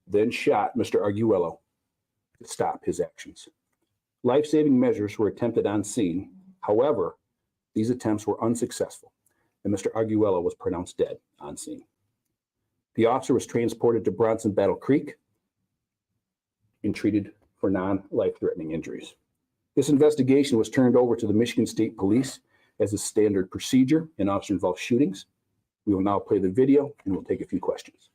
then shot Mr. Arguello to stop his actions. Life-saving measures were attempted on scene. However, these attempts were unsuccessful, and Mr. Arguello was pronounced dead on scene. The officer was transported to Bronson Battle Creek and treated for non-life-threatening injuries. This investigation was turned over to the Michigan State Police as a standard procedure in officer-involved shootings. We will now play the video and we'll take a few questions.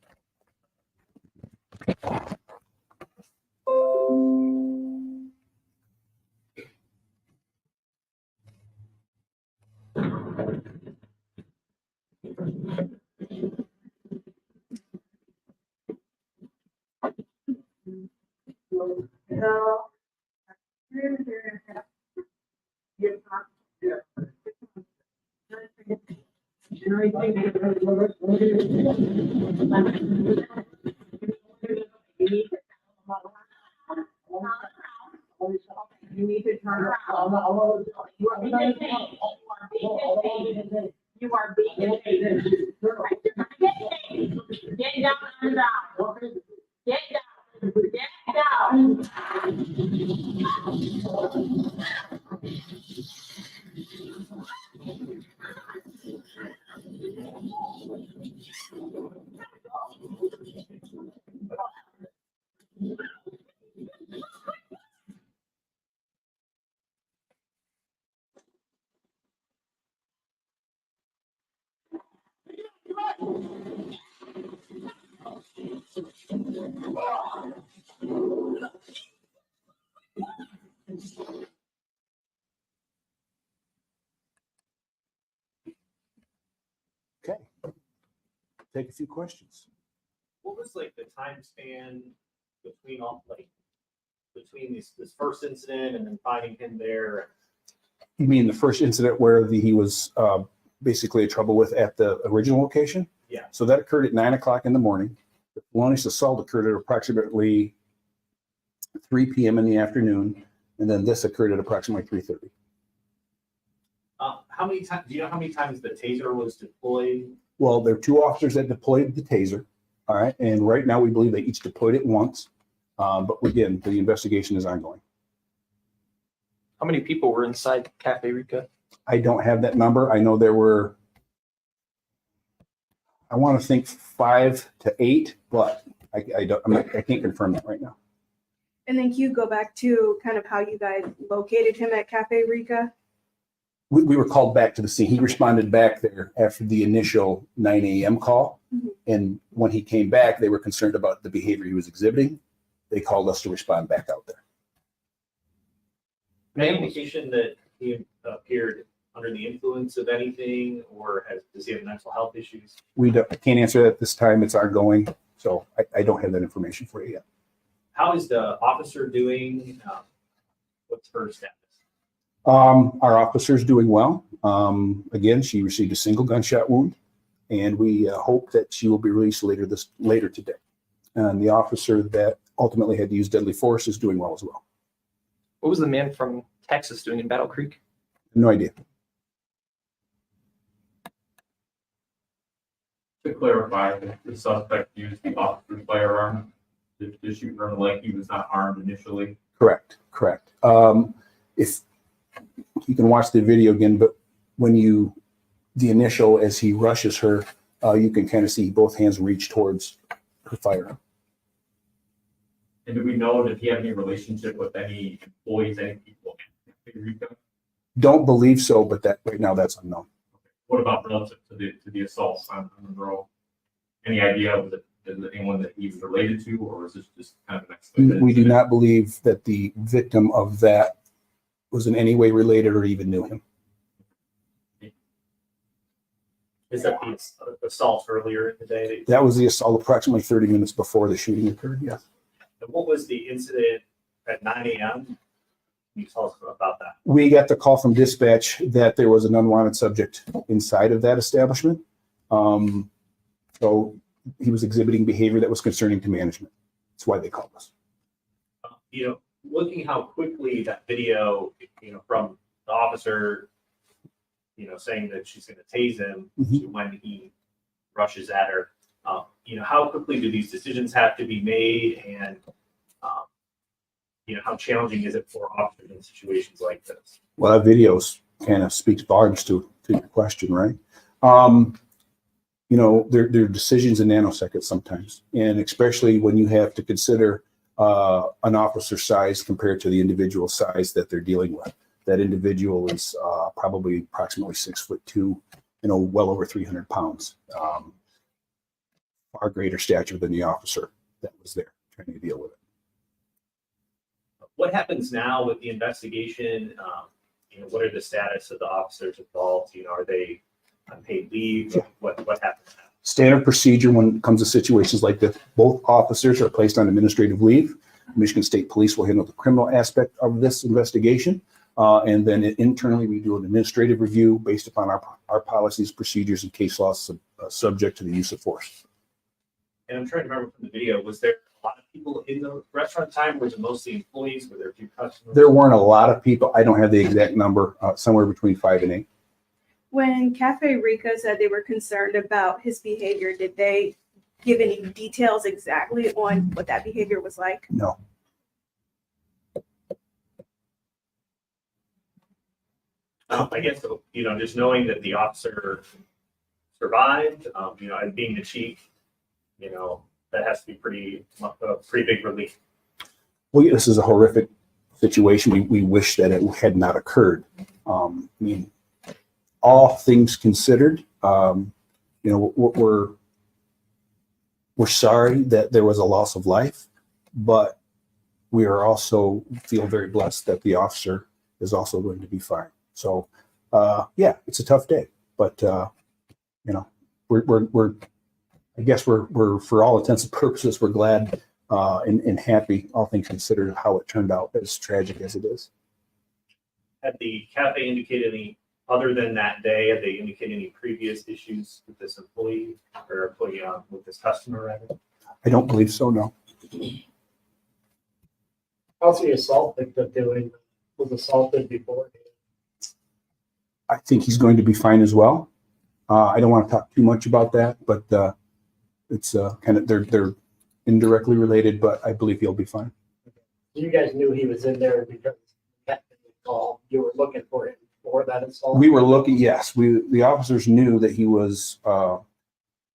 You need to turn around. You are being detained. You are being detained. Get down and down. Get down. Get down. Okay. Take a few questions. What was like the time span between between this first incident and then finding him there? You mean the first incident where he was basically in trouble with at the original location? Yeah. So that occurred at 9 o'clock in the morning. The felonious assault occurred at approximately 3 p.m. in the afternoon, and then this occurred at approximately 3:30. How many times? Do you know how many times the taser was deployed? Well, there are two officers that deployed the taser. All right, and right now we believe they each deployed it once, but again, the investigation is ongoing. How many people were inside Cafe Rica? I don't have that number. I know there were, I want to think 5 to 8, but I can't confirm that right now. And then can you go back to kind of how you guys located him at Cafe Rica? We were called back to the scene. He responded back there after the initial 9 a.m. call. Mhm. And when he came back, they were concerned about the behavior he was exhibiting. They called us to respond back out there. Any indication that he appeared under the influence of anything, or does he have mental health issues? I can't answer that at this time. It's ongoing. So I don't have that information for you yet. How is the officer doing? What's her status? Our officer's doing well. Again, she received a single gunshot wound, and we hope that she will be released later today. And the officer that ultimately had to use deadly force is doing well as well. What was the man from Texas doing in Battle Creek? No idea. To clarify, the suspect used the officer's firearm to shoot her in the leg. He was not armed initially. Correct. If you can watch the video again, but when the initial, as he rushes her, you can kind of see both hands reach towards her firearm. And do we know, did he have any relationship with any employees, any people in Rica? Don't believe so, but that right now that's unknown. What about relative to the assaults on Monroe? Any idea of anyone that he was related to, or is this just kind of an explanation? We do not believe that the victim of that was in any way related or even knew him. Is that the assault earlier in the day? That was the assault approximately 30 minutes before the shooting occurred, yes. And what was the incident at 9 a.m.? Can you tell us about that? We got the call from dispatch that there was an unwanted subject inside of that establishment. So he was exhibiting behavior that was concerning to management. That's why they called us. Looking how quickly that video, from the officer, saying that she's going to tase him to when he rushes at her, how quickly do these decisions have to be made, and how challenging is it for officers in situations like this? Well, that videos kind of speaks volumes to your question, right? There are decisions in nanoseconds sometimes, and especially when you have to consider an officer's size compared to the individual size that they're dealing with. That individual is probably approximately 6'2", well over 300 pounds. Far greater stature than the officer that was there trying to deal with it. What happens now with the investigation? What are the status of the officers involved? Are they on paid leave? Yeah. What happens now? Standard procedure when it comes to situations like this, both officers are placed on administrative leave. Michigan State Police will handle the criminal aspect of this investigation. And then internally, we do an administrative review based upon our policies, procedures, and case laws subject to the use of force. And I'm trying to remember from the video, was there a lot of people in the restaurant time? Was it mostly employees? Were there a few customers? There weren't a lot of people. I don't have the exact number, somewhere between 5 and 8. When Cafe Rica said they were concerned about his behavior, did they give any details exactly on what that behavior was like? No. I guess, just knowing that the officer survived, and being the chief, that has to be pretty big relief. Well, this is a horrific situation. We wish that it had not occurred. All things considered, we're sorry that there was a loss of life, but we are also feel very blessed that the officer is also going to be fine. So, it's a tough day, but I guess we're for all intents and purposes, we're glad and happy, all things considered, how it turned out, as tragic as it is. Had the cafe indicated any, other than that day, had they indicated any previous issues with this employee with this customer, rather? I don't believe so, no. How's the assault victim doing? Was assaulted before? I think he's going to be fine as well. I don't want to talk too much about that, but it's kind of they're indirectly related, but I believe he'll be fine. You guys knew he was in there because you were looking for him before that assault? We were looking, yes. The officers knew that he was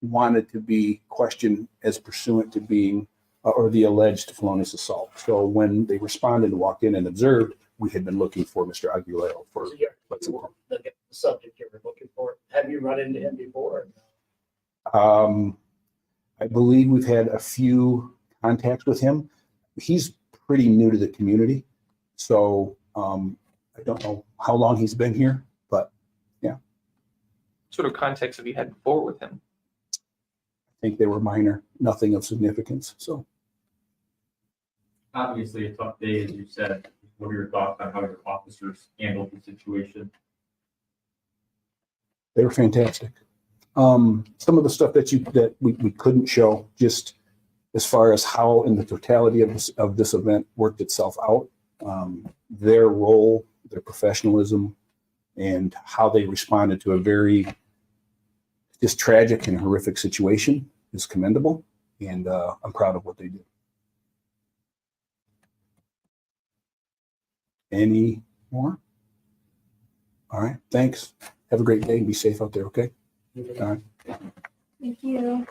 wanted to be questioned as pursuant to being or the alleged felonious assault. So when they responded and walked in and observed, we had been looking for Mr. Aguilero for quite some time. The subject you were looking for. Have you run into him before? I believe we've had a few contacts with him. He's pretty new to the community, so I don't know how long he's been here, but yeah. What sort of contacts have you had before with him? I think they were minor, nothing of significance. So Obviously a tough day, as you said. What are your thoughts on how your officers handled the situation? they were fantastic. Some of the stuff that we couldn't show, just as far as how in the totality of this event worked itself out, their role, their professionalism, and how they responded to a very just tragic and horrific situation is commendable, and I'm proud of what they did. Any more? All right, thanks. Have a great day and be safe out there, okay? All right. Thank you.